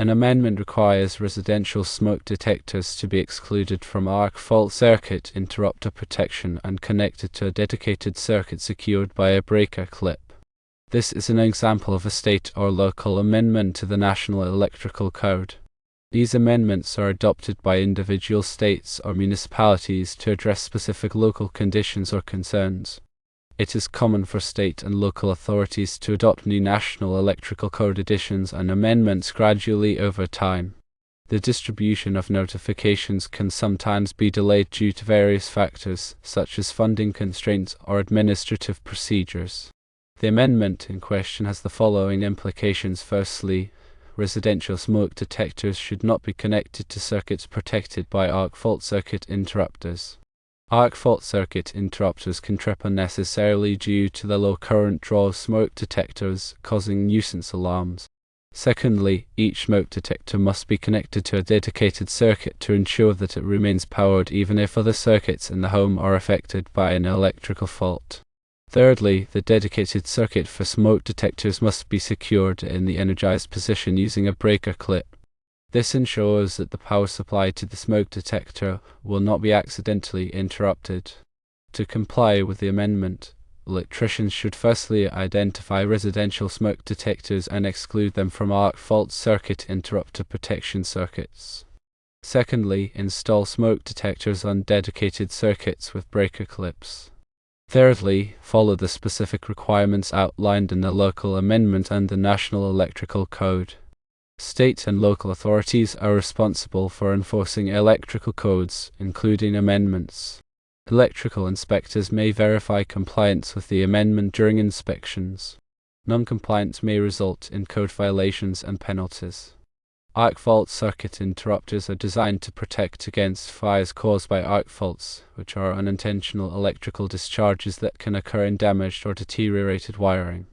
An amendment requires residential smoke detectors to be excluded from arc fault circuit interrupter protection and connected to a dedicated circuit secured by a breaker clip. This is an example of a state or local amendment to the National Electrical Code. These amendments are adopted by individual states or municipalities to address specific local conditions or concerns. It is common for state and local authorities to adopt new National Electrical Code additions and amendments gradually over time. The distribution of notifications can sometimes be delayed due to various factors, such as funding constraints or administrative procedures. The amendment in question has the following implications. Firstly, residential smoke detectors should not be connected to circuits protected by arc fault circuit interrupters. Arc fault circuit interrupters can trip unnecessarily due to the low current draw of smoke detectors, causing nuisance alarms. Secondly, each smoke detector must be connected to a dedicated circuit to ensure that it remains powered even if other circuits in the home are affected by an electrical fault. Thirdly, the dedicated circuit for smoke detectors must be secured in the energized position using a breaker clip. This ensures that the power supply to the smoke detector will not be accidentally interrupted. To comply with the amendment, electricians should firstly identify residential smoke detectors and exclude them from arc fault circuit interrupter protection circuits. Secondly, install smoke detectors on dedicated circuits with breaker clips. Thirdly, follow the specific requirements outlined in the local amendment and the National Electrical Code. State and local authorities are responsible for enforcing electrical codes, including amendments. Electrical inspectors may verify compliance with the amendment during inspections. Non-compliance may result in code violations and penalties. Arc fault circuit interrupters are designed to protect against fires caused by arc faults, which are unintentional electrical discharges that can occur in damaged or deteriorated wiring.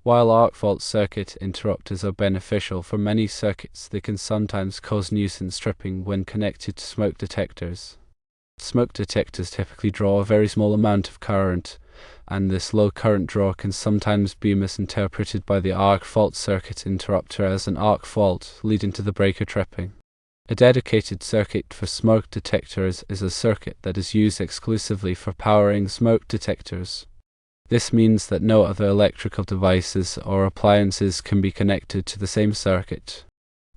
While arc fault circuit interrupters are beneficial for many circuits, they can sometimes cause nuisance tripping when connected to smoke detectors. Smoke detectors typically draw a very small amount of current, and this low current draw can sometimes be misinterpreted by the arc fault circuit interrupter as an arc fault, leading to the breaker tripping. A dedicated circuit for smoke detectors is a circuit that is used exclusively for powering smoke detectors. This means that no other electrical devices or appliances can be connected to the same circuit.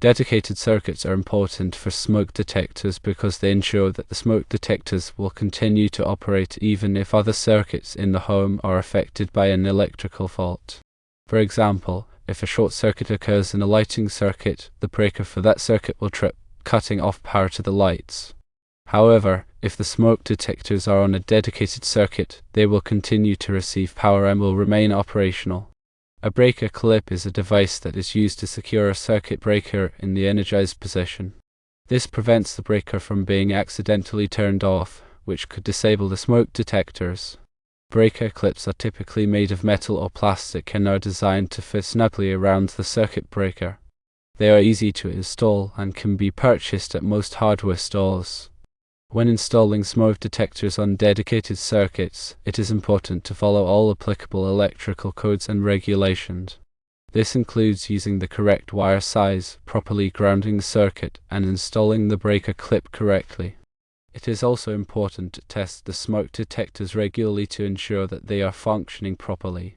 Dedicated circuits are important for smoke detectors because they ensure that the smoke detectors will continue to operate even if other circuits in the home are affected by an electrical fault. For example, if a short circuit occurs in a lighting circuit, the breaker for that circuit will trip, cutting off power to the lights. However, if the smoke detectors are on a dedicated circuit, they will continue to receive power and will remain operational. A breaker clip is a device that is used to secure a circuit breaker in the energized position. This prevents the breaker from being accidentally turned off, which could disable the smoke detectors. Breaker clips are typically made of metal or plastic and are designed to fit snugly around the circuit breaker. They are easy to install and can be purchased at most hardware stores. When installing smoke detectors on dedicated circuits, it is important to follow all applicable electrical codes and regulations. This includes using the correct wire size, properly grounding the circuit, and installing the breaker clip correctly. It is also important to test the smoke detectors regularly to ensure that they are functioning properly.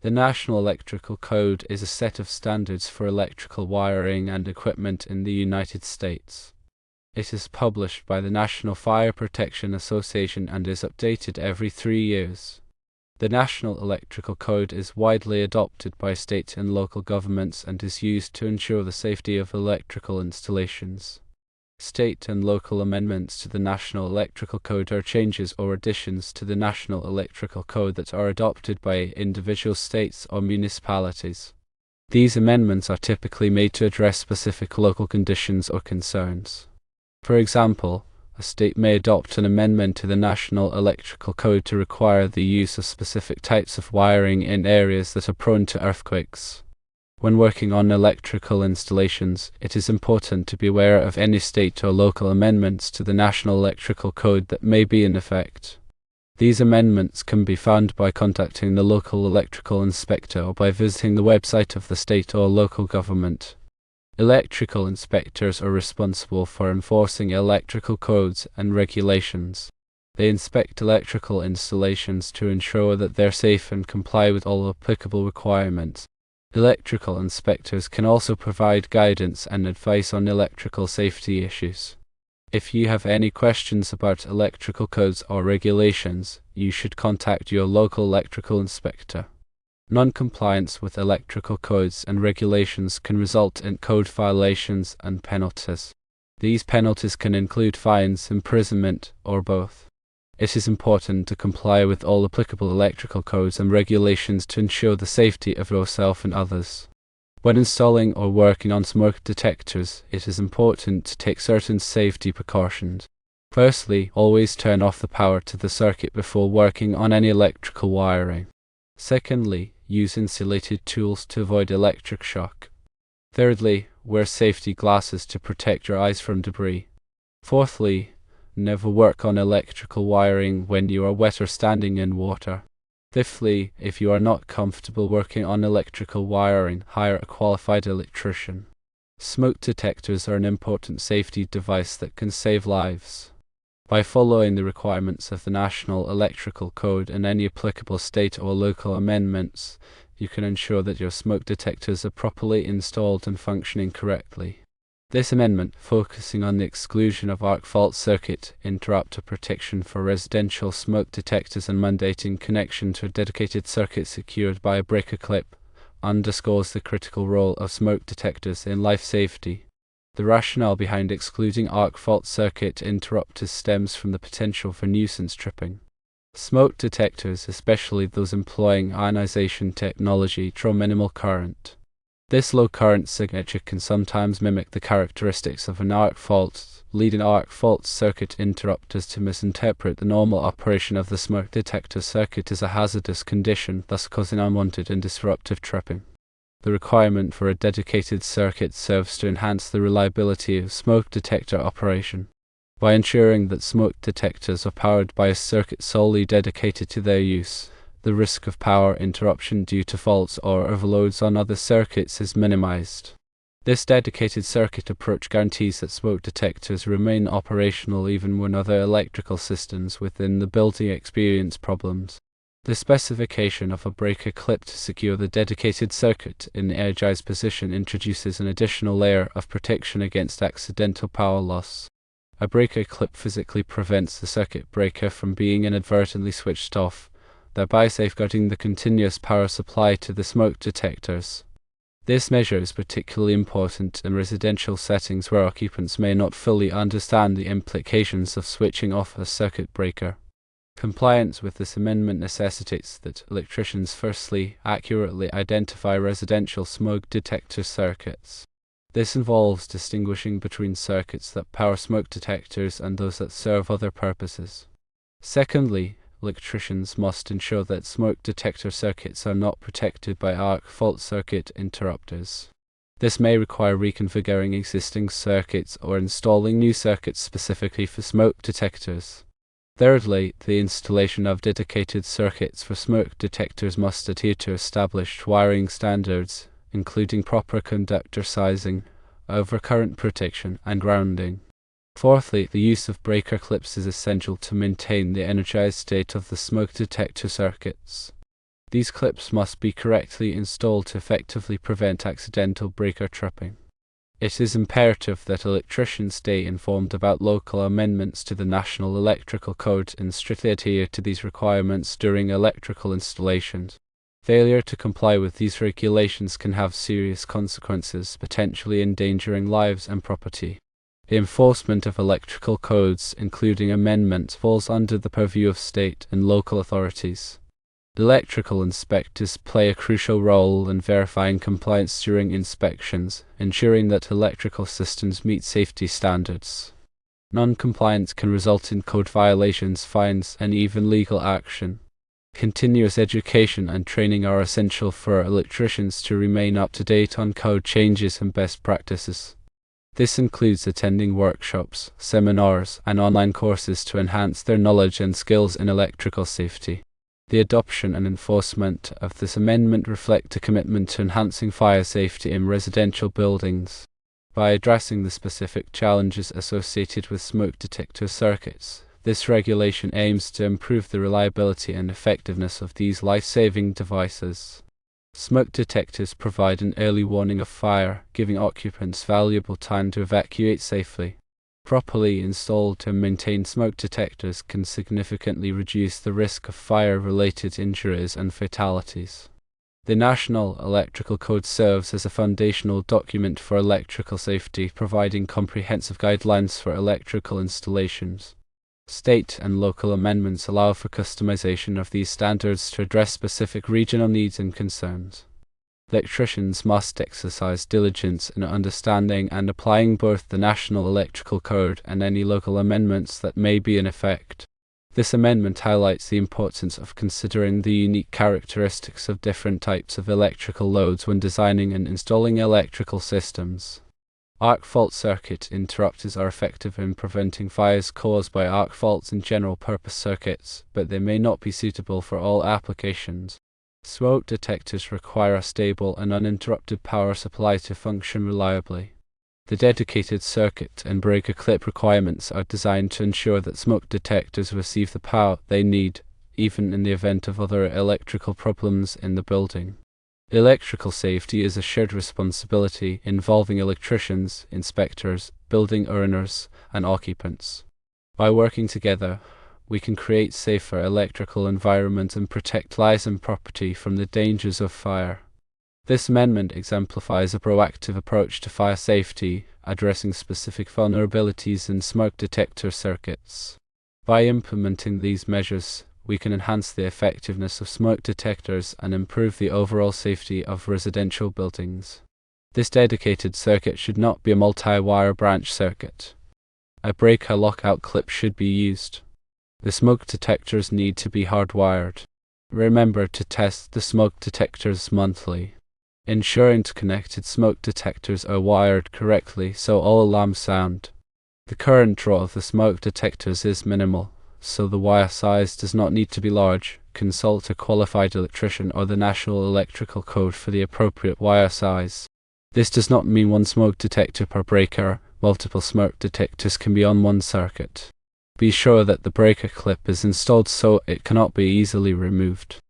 The National Electrical Code is a set of standards for electrical wiring and equipment in the United States. It is published by the National Fire Protection Association and is updated every 3 years. The National Electrical Code is widely adopted by state and local governments and is used to ensure the safety of electrical installations. State and local amendments to the National Electrical Code are changes or additions to the National Electrical Code that are adopted by individual states or municipalities. These amendments are typically made to address specific local conditions or concerns. For example, a state may adopt an amendment to the National Electrical Code to require the use of specific types of wiring in areas that are prone to earthquakes. When working on electrical installations, it is important to be aware of any state or local amendments to the National Electrical Code that may be in effect. These amendments can be found by contacting the local electrical inspector or by visiting the website of the state or local government. Electrical inspectors are responsible for enforcing electrical codes and regulations. They inspect electrical installations to ensure that they're safe and comply with all applicable requirements. Electrical inspectors can also provide guidance and advice on electrical safety issues. If you have any questions about electrical codes or regulations, you should contact your local electrical inspector. Non-compliance with electrical codes and regulations can result in code violations and penalties. These penalties can include fines, imprisonment, or both. It is important to comply with all applicable electrical codes and regulations to ensure the safety of yourself and others. When installing or working on smoke detectors, it is important to take certain safety precautions. Firstly, always turn off the power to the circuit before working on any electrical wiring. Secondly, use insulated tools to avoid electric shock. Thirdly, wear safety glasses to protect your eyes from debris. Fourthly, never work on electrical wiring when you are wet or standing in water. Fifthly, if you are not comfortable working on electrical wiring, hire a qualified electrician. Smoke detectors are an important safety device that can save lives. By following the requirements of the National Electrical Code and any applicable state or local amendments, you can ensure that your smoke detectors are properly installed and functioning correctly. This amendment, focusing on the exclusion of arc fault circuit interrupter protection for residential smoke detectors and mandating connection to a dedicated circuit secured by a breaker clip, underscores the critical role of smoke detectors in life safety. The rationale behind excluding arc fault circuit interrupters stems from the potential for nuisance tripping. Smoke detectors, especially those employing ionization technology, draw minimal current. This low current signature can sometimes mimic the characteristics of an arc fault, leading arc fault circuit interrupters to misinterpret the normal operation of the smoke detector circuit as a hazardous condition, thus causing unwanted and disruptive tripping. The requirement for a dedicated circuit serves to enhance the reliability of smoke detector operation. By ensuring that smoke detectors are powered by a circuit solely dedicated to their use, the risk of power interruption due to faults or overloads on other circuits is minimized. This dedicated circuit approach guarantees that smoke detectors remain operational even when other electrical systems within the building experience problems. The specification of a breaker clip to secure the dedicated circuit in the energized position introduces an additional layer of protection against accidental power loss. A breaker clip physically prevents the circuit breaker from being inadvertently switched off, thereby safeguarding the continuous power supply to the smoke detectors. This measure is particularly important in residential settings where occupants may not fully understand the implications of switching off a circuit breaker. Compliance with this amendment necessitates that electricians firstly accurately identify residential smoke detector circuits. This involves distinguishing between circuits that power smoke detectors and those that serve other purposes. Secondly, electricians must ensure that smoke detector circuits are not protected by arc fault circuit interrupters. This may require reconfiguring existing circuits or installing new circuits specifically for smoke detectors. Thirdly, the installation of dedicated circuits for smoke detectors must adhere to established wiring standards, including proper conductor sizing, overcurrent protection, and grounding. Fourthly, the use of breaker clips is essential to maintain the energized state of the smoke detector circuits. These clips must be correctly installed to effectively prevent accidental breaker tripping. It is imperative that electricians stay informed about local amendments to the National Electrical Code and strictly adhere to these requirements during electrical installations. Failure to comply with these regulations can have serious consequences, potentially endangering lives and property. The enforcement of electrical codes, including amendments, falls under the purview of state and local authorities. Electrical inspectors play a crucial role in verifying compliance during inspections, ensuring that electrical systems meet safety standards. Non-compliance can result in code violations, fines, and even legal action. Continuous education and training are essential for electricians to remain up to date on code changes and best practices. This includes attending workshops, seminars, and online courses to enhance their knowledge and skills in electrical safety. The adoption and enforcement of this amendment reflect a commitment to enhancing fire safety in residential buildings. By addressing the specific challenges associated with smoke detector circuits, this regulation aims to improve the reliability and effectiveness of these life-saving devices. Smoke detectors provide an early warning of fire, giving occupants valuable time to evacuate safely. Properly installed and maintained smoke detectors can significantly reduce the risk of fire-related injuries and fatalities. The National Electrical Code serves as a foundational document for electrical safety, providing comprehensive guidelines for electrical installations. State and local amendments allow for customization of these standards to address specific regional needs and concerns. Electricians must exercise diligence in understanding and applying both the National Electrical Code and any local amendments that may be in effect. This amendment highlights the importance of considering the unique characteristics of different types of electrical loads when designing and installing electrical systems. Arc fault circuit interrupters are effective in preventing fires caused by arc faults in general-purpose circuits, but they may not be suitable for all applications. Smoke detectors require a stable and uninterrupted power supply to function reliably. The dedicated circuit and breaker clip requirements are designed to ensure that smoke detectors receive the power they need, even in the event of other electrical problems in the building. Electrical safety is a shared responsibility involving electricians, inspectors, building owners, and occupants. By working together, we can create safer electrical environments and protect lives and property from the dangers of fire. This amendment exemplifies a proactive approach to fire safety, addressing specific vulnerabilities in smoke detector circuits. By implementing these measures, we can enhance the effectiveness of smoke detectors and improve the overall safety of residential buildings. This dedicated circuit should not be a multi-wire branch circuit. A breaker lockout clip should be used. The smoke detectors need to be hardwired. Remember to test the smoke detectors monthly. Ensure interconnected smoke detectors are wired correctly so all alarms sound. The current draw of the smoke detectors is minimal, so the wire size does not need to be large. Consult a qualified electrician or the National Electrical Code for the appropriate wire size. This does not mean one smoke detector per breaker. Multiple smoke detectors can be on one circuit. Be sure that the breaker clip is installed so it cannot be easily removed.